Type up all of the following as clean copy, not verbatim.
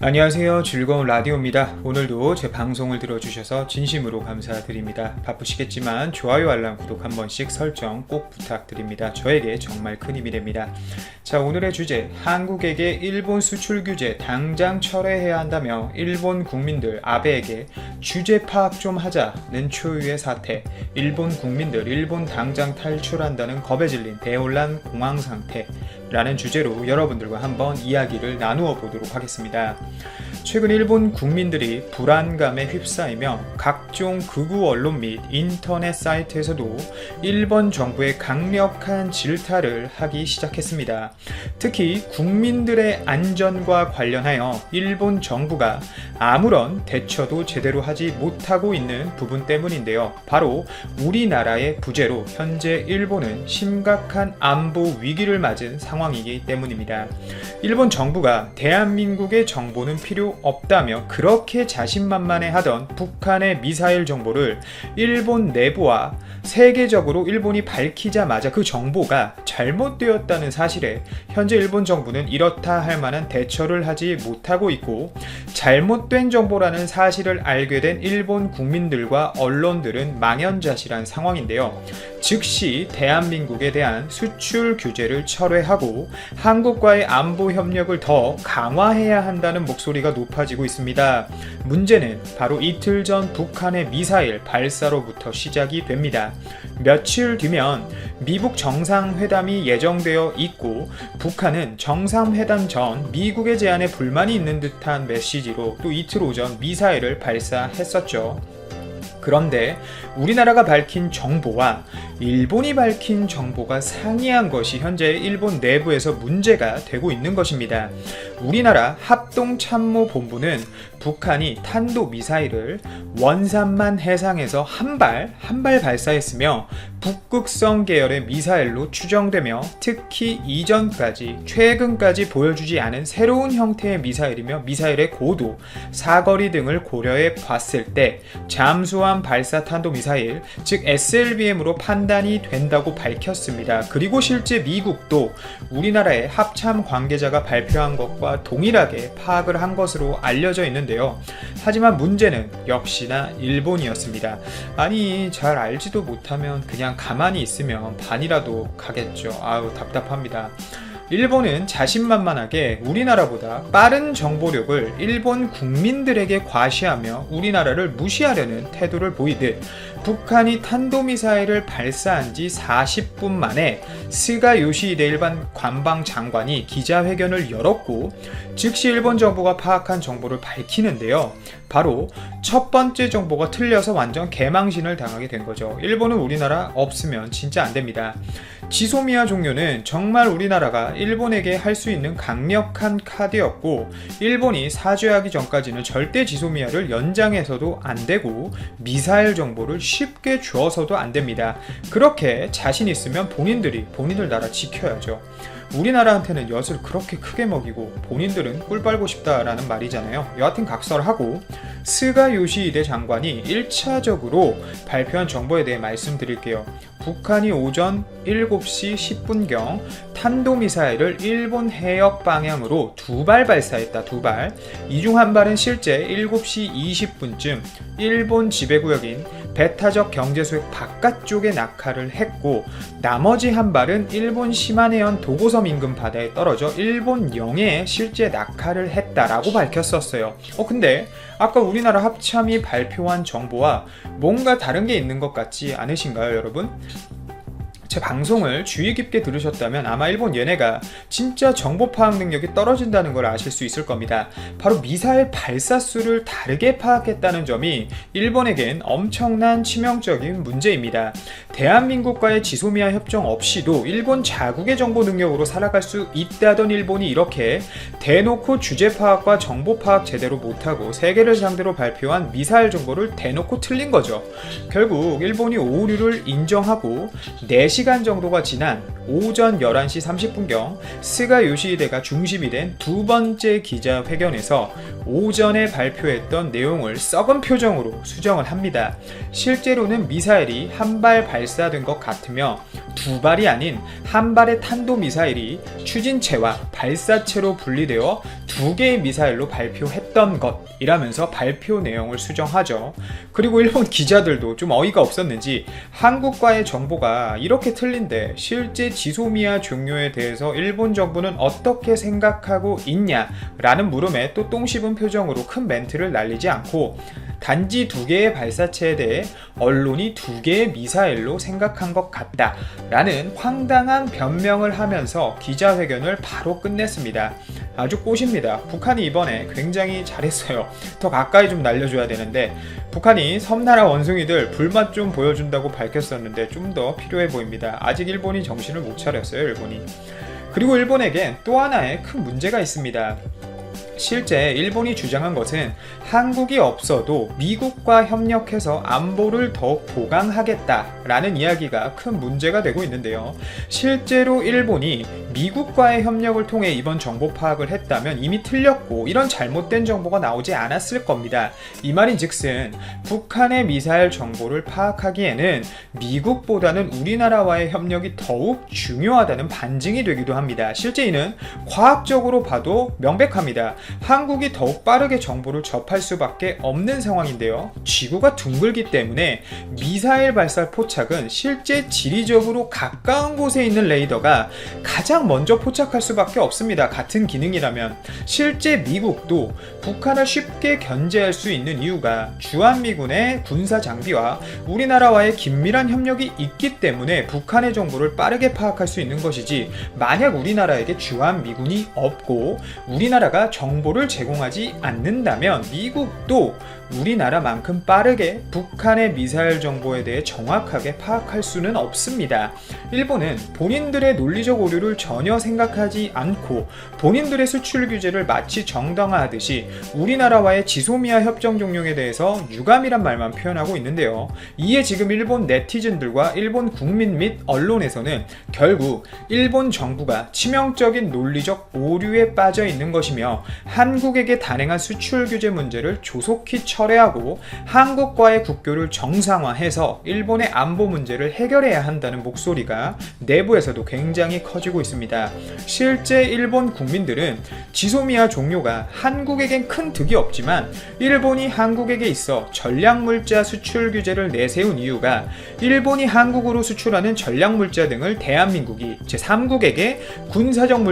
안녕하세요. 즐거운 라디오입니다. 오늘도 제 방송을 들어주셔서 진심으로 감사드립니다. 바쁘시겠지만 좋아요, 알람, 구독 한 번씩 설정 꼭 부탁드립니다. 저에게 정말 큰 힘이 됩니다. 자, 오늘의 주제, 한국에게 일본 수출 규제 당장 철회해야 한다며 일본 국민들 아베에게 주제 파악 좀 하자는 초유의 사태, 일본 국민들 일본 당장 탈출한다는 겁에 질린 대혼란 공황 상태 라는 주제로 여러분들과 한번 이야기를 나누어 보도록 하겠습니다. 최근 일본 국민들이 불안감에 휩싸이며 각종 극우 언론 및 인터넷 사이트에서도 일본 정부의 강력한 질타를 하기 시작했습니다. 특히 국민들의 안전과 관련하여 일본 정부가 아무런 대처도 제대로 하지 못하고 있는 부분 때문인데요. 바로 우리나라의 부재로 현재 일본은 심각한 안보 위기를 맞은 상황이기 때문입니다. 일본 정부가 대한민국의 정보는 필요 없다며 그렇게 자신만만해하던 북한의 미사일 정보를 일본 내부와 세계적으로 일본이 밝히자마자 그 정보가 잘못되었다는 사실에 현재 일본 정부는 이렇다 할 만한 대처를 하지 못하고 있고, 잘못된 정보라는 사실을 알게 된 일본 국민들과 언론들은 망연자실한 상황인데요. 즉시 대한민국에 대한 수출 규제를 철회하고 한국과의 안보 협력을 더 강화해야 한다는 목소리가 높아지고 있습니다. 문제는 바로 이틀 전 북한의 미사일 발사로부터 시작이 됩니다. 며칠 뒤면 미국 정상회담이 예정되어 있고, 북한은 정상회담 전 미국의 제안에 불만이 있는 듯한 메시지로 또 이틀 오전 미사일을 발사했었죠. 그런데 우리나라가 밝힌 정보와 일본이 밝힌 정보가 상이한 것이 현재 일본 내부에서 문제가 되고 있는 것입니다. 우리나라 합동참모본부는 북한이 탄도미사일을 원산만 해상에서 한 발 발사했으며 북극성 계열의 미사일로 추정되며, 특히 이전까지 최근까지 보여주지 않은 새로운 형태의 미사일이며 미사일의 고도, 사거리 등을 고려해 봤을 때 잠수함 발사 탄도미사일, 즉 SLBM으로 판단이 된다고 밝혔습니다. 그리고 실제 미국도 우리나라의 합참 관계자가 발표한 것과 동일하게 파악을 한 것으로 알려져 있는데요. 하지만 문제는 역시나 일본이었습니다. 아니, 잘 알지도 못하면 그냥 가만히 있으면 반이라도 가겠죠. 아우, 답답합니다. 일본은 자신만만하게 우리나라보다 빠른 정보력을 일본 국민들에게 과시하며 우리나라를 무시하려는 태도를 보이듯, 북한이 탄도미사일을 발사한 지 40분 만에 스가 요시히데 일반 관방장관이 기자회견을 열었고, 즉시 일본 정부가 파악한 정보를 밝히는데요. 바로 첫 번째 정보가 틀려서 완전 개망신을 당하게 된 거죠. 일본은 우리나라 없으면 진짜 안 됩니다. 지소미아 종료는 정말 우리나라가 일본에게 할 수 있는 강력한 카드였고, 일본이 사죄하기 전까지는 절대 지소미아를 연장해서도 안 되고 미사일 정보를 쉽게 주어서도 안 됩니다. 그렇게 자신 있으면 본인들 나라 지켜야죠. 우리나라한테는 엿을 그렇게 크게 먹이고 본인들은 꿀 빨고 싶다라는 말이잖아요. 여하튼 각설하고, 스가 요시히데 장관이 1차적으로 발표한 정보에 대해 말씀드릴게요. 북한이 오전 7시 10분경 탄도미사일을 일본 해역 방향으로 2발 발사했다. 2발. 이 중 한 발은 실제 7시 20분쯤 일본 지배구역인 배타적 경제수역 바깥쪽에 낙하를 했고, 나머지 한 발은 일본 시마네현 도고섬 인근 바다에 떨어져 일본 영해에 실제 낙하를 했다라고 밝혔었어요. 근데 아까 우리나라 합참이 발표한 정보와 뭔가 다른 게 있는 것 같지 않으신가요, 여러분? 제 방송을 주의 깊게 들으셨다면 아마 일본 얘네가 진짜 정보 파악 능력이 떨어진다는 걸 아실 수 있을 겁니다. 바로 미사일 발사 수를 다르게 파악했다는 점이 일본에겐 엄청난 치명적인 문제입니다. 대한민국과의 지소미아 협정 없이도 일본 자국의 정보 능력으로 살아갈 수 있다던 일본이 이렇게 대놓고 주제 파악과 정보 파악 제대로 못하고 세계를 상대로 발표한 미사일 정보를 대놓고 틀린 거죠. 결국 일본이 오류를 인정하고 4시간 4시간 정도가 지난 오전 11시 30분경 스가 요시히데가 중심이 된 두 번째 기자회견에서 오전에 발표했던 내용을 썩은 표정으로 수정을 합니다. 실제로는 미사일이 한 발 발사된 것 같으며 두 발이 아닌 한 발의 탄도미사일이 추진체와 발사체로 분리되어 두 개의 미사일로 발표했던 것이라면서 발표 내용을 수정하죠. 그리고 일본 기자들도 좀 어이가 없었는지 한국과의 정보가 이렇게 틀린데 실제 지소미아 종료에 대해서 일본 정부는 어떻게 생각하고 있냐라는 물음에 또 똥 씹은 표정으로 큰 멘트를 날리지 않고 단지 두 개의 발사체에 대해 언론이 두 개의 미사일로 생각한 것 같다 라는 황당한 변명을 하면서 기자회견을 바로 끝냈습니다. 아주 꽃입니다. 북한이 이번에 굉장히 잘했어요. 더 가까이 좀 날려줘야 되는데 북한이 섬나라 원숭이들 불맛 좀 보여준다고 밝혔었는데 좀 더 필요해 보입니다. 아직 일본이 정신을 못 차렸어요. 일본이. 그리고 일본에겐 또 하나의 큰 문제가 있습니다. 실제 일본이 주장한 것은 한국이 없어도 미국과 협력해서 안보를 더욱 보강하겠다라는 이야기가 큰 문제가 되고 있는데요. 실제로 일본이 미국과의 협력을 통해 이번 정보 파악을 했다면 이미 틀렸고 이런 잘못된 정보가 나오지 않았을 겁니다. 이 말인즉슨 북한의 미사일 정보를 파악하기에는 미국보다는 우리나라와의 협력이 더욱 중요하다는 반증이 되기도 합니다. 실제 이는 과학적으로 봐도 명백합니다. 한국이 더욱 빠르게 정보를 접할 수밖에 없는 상황인데요. 지구가 둥글기 때문에 미사일 발사 포착은 실제 지리적으로 가까운 곳에 있는 레이더가 가장 먼저 포착할 수밖에 없습니다. 같은 기능이라면. 실제 미국도 북한을 쉽게 견제할 수 있는 이유가 주한미군의 군사 장비와 우리나라와의 긴밀한 협력이 있기 때문에 북한의 정보를 빠르게 파악할 수 있는 것이지, 만약 우리나라에게 주한미군이 없고 우리나라가 정보를 제공하지 않는다면 미국도 우리나라만큼 빠르게 북한의 미사일 정보에 대해 정확하게 파악할 수는 없습니다. 일본은 본인들의 논리적 오류를 전혀 생각하지 않고 본인들의 수출 규제를 마치 정당화하듯이 우리나라와의 지소미아 협정 종료에 대해서 유감이란 말만 표현하고 있는데요. 이에 지금 일본 네티즌들과 일본 국민 및 언론에서는 결국 일본 정부가 치명적인 논리적 오류에 빠져 있는 것이며 한국에게 단행한 수출 규제 문제를 조속히 철회하고 한국과의 국교를 정상화해서 일본의 안보 문제를 해결해야 한다는 목소리가 내부에서도 굉장히 커지고 있습니다. 실제 일본 국민들은 지소미아 종료가 한국에겐 큰 득이 없지만 일본이 한국에게 있어 전략물자 수출 규제를 내세운 이유가 일본이 한국으로 수출하는 전략물자 등을 대한민국이 제3국에게 군사적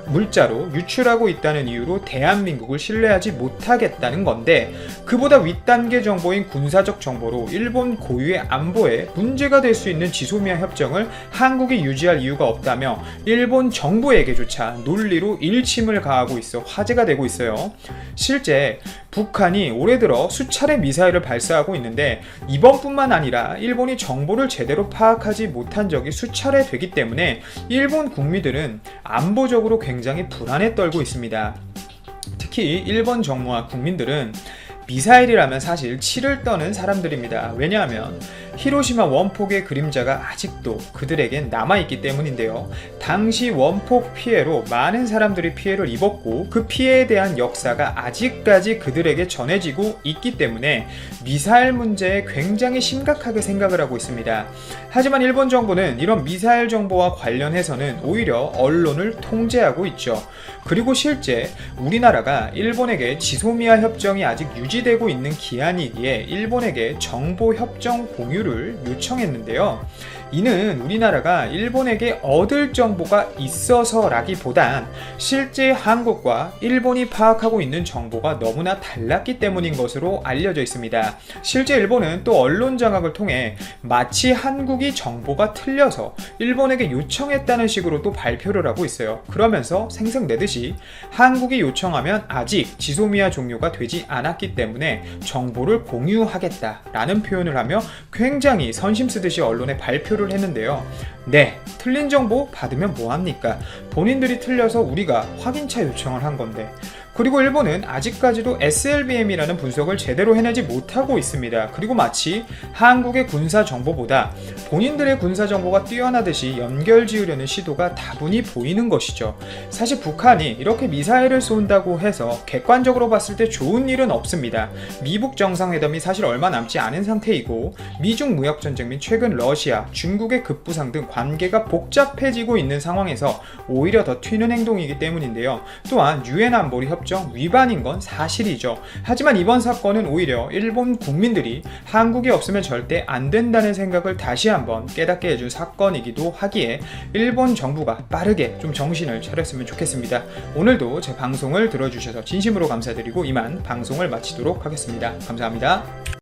물자로 유출하고 있다는 이유로 대한민국을 신뢰하지 못하겠다는 건데, 그보다 윗단계 정보인 군사적 정보로 일본 고유의 안보에 문제가 될 수 있는 지소미아 협정을 한국이 유지할 이유가 없다며 일본 정부에게조차 논리로 일침을 가하고 있어 화제가 되고 있어요. 실제 북한이 올해 들어 수차례 미사일을 발사하고 있는데 이번뿐만 아니라 일본이 정보를 제대로 파악하지 못한 적이 수차례 되기 때문에 일본 국민들은 안보적으로 굉장히 불안에 떨고 있습니다. 특히 일본 정부와 국민들은 미사일이라면 사실 치를 떠는 사람들입니다. 왜냐하면 히로시마 원폭의 그림자가 아직도 그들에겐 남아있기 때문인데요. 당시 원폭 피해로 많은 사람들이 피해를 입었고 그 피해에 대한 역사가 아직까지 그들에게 전해지고 있기 때문에 미사일 문제에 굉장히 심각하게 생각을 하고 있습니다. 하지만 일본 정부는 이런 미사일 정보와 관련해서는 오히려 언론을 통제하고 있죠. 그리고 실제 우리나라가 일본에게 지소미아 협정이 아직 유지되고 있는 기한이기에 일본에게 정보 협정 공유를 요청했는데요. 이는 우리나라가 일본에게 얻을 정보가 있어서라기보단 실제 한국과 일본이 파악하고 있는 정보가 너무나 달랐기 때문인 것으로 알려져 있습니다. 실제 일본은 또 언론 장악을 통해 마치 한국이 정보가 틀려서 일본에게 요청했다는 식으로 또 발표를 하고 있어요. 그러면서 생색내듯이 한국이 요청하면 아직 지소미아 종료가 되지 않았기 때문에 정보를 공유하겠다라는 표현을 하며 굉장히 선심 쓰듯이 언론에 발표를 했는데요. 네, 틀린 정보 받으면 뭐합니까? 본인들이 틀려서 우리가 확인차 요청을 한 건데 그리고 일본은 아직까지도 SLBM이라는 분석을 제대로 해내지 못하고 있습니다. 그리고 마치 한국의 군사 정보보다 본인들의 군사 정보가 뛰어나듯이 연결 지으려는 시도가 다분히 보이는 것이죠. 사실 북한이 이렇게 미사일을 쏜다고 해서 객관적으로 봤을 때 좋은 일은 없습니다. 미북 정상회담이 사실 얼마 남지 않은 상태이고 미중 무역전쟁 및 최근 러시아, 중국의 급부상 등 관계가 복잡해지고 있는 상황에서 오히려 더 튀는 행동이기 때문인데요. 또한 유엔 안보리 협정 위반인 건 사실이죠. 하지만 이번 사건은 오히려 일본 국민들이 한국이 없으면 절대 안 된다는 생각을 다시 한번 깨닫게 해준 사건이기도 하기에 일본 정부가 빠르게 좀 정신을 차렸으면 좋겠습니다. 오늘도 제 방송을 들어주셔서 진심으로 감사드리고 이만 방송을 마치도록 하겠습니다. 감사합니다.